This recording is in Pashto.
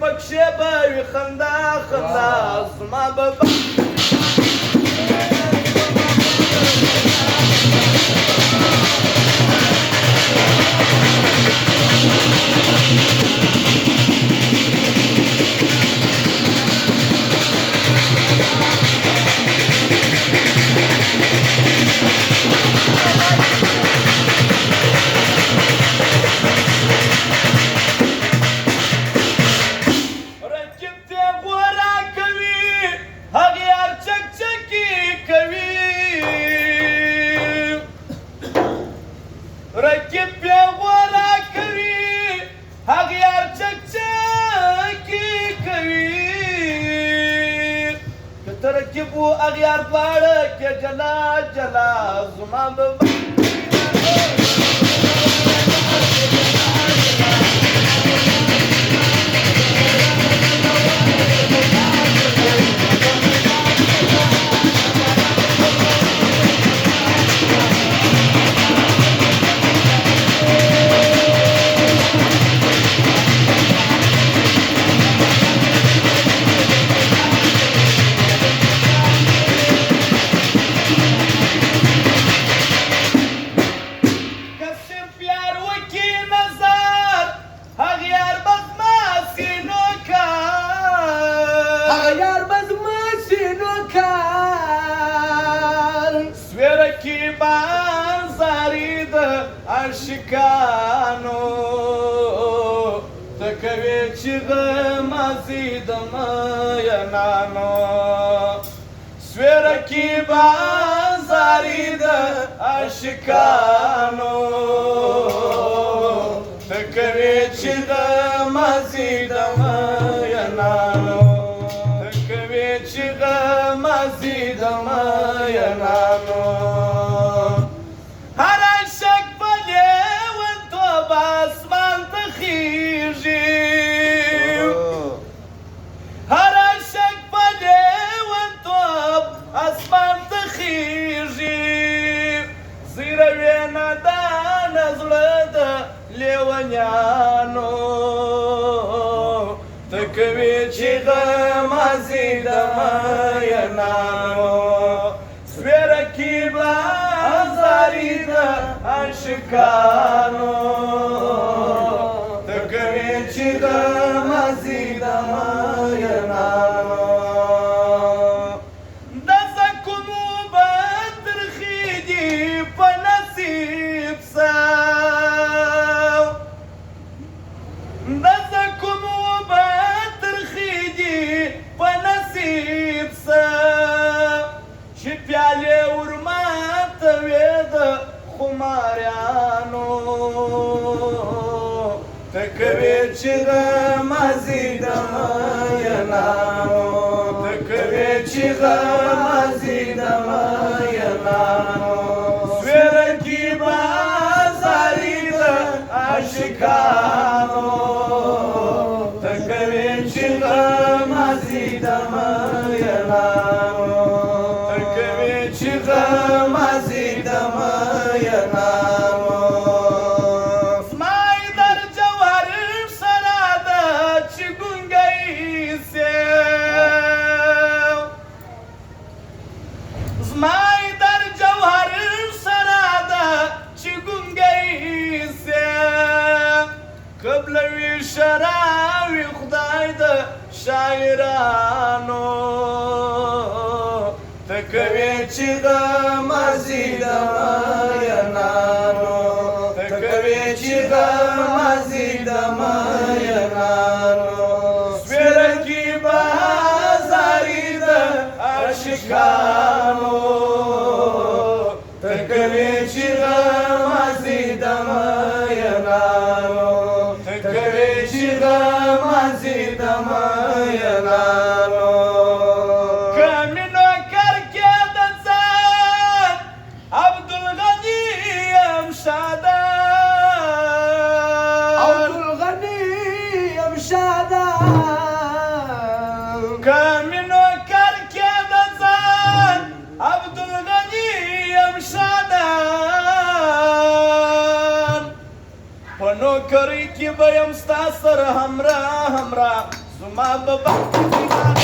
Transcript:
پکښې به وي خندا خندا زما به ترکیب و اغیار دواړه کې جلا جلا زما به بازاری د عاشقانو ته کوي چیغه مازی د مینانو سویره کې بازاری د عاشقانو ته کوي چیغه مازی د مینانو ته کوي چیغه مازی د مینانو لیونیانو ته کوي چیغه مازی د مینانو سویره کې بازاري د عاشقانو ته کوي چیغه مازی د مینانو د زکونو به ترخې دي په نصیب خماریانو ته کوي چیغه مازی د مینانو ته کوي چیغه مازی د مینانو سویره کې بازاري د عاشقانو ته کوي چیغه مازی د مینانو ته کوي چیغه مازی د قبلوي شراوي خدای د شاعرانو ته کوي چیغه مازی د مینانو ته کوي چیغه مازی د مینانو سویره کې بازاري د عاشقانو ته کوي چیغه مازی د مینانو مازی د مینانو کمینو کر کې د ځان عبدالغني یم شادان عبدالغني یم شادان کمینو کر کې د ځان عبدالغني یم شادان په نوکرۍ کې به یم ستا سره همراه همراه زما په بخت کې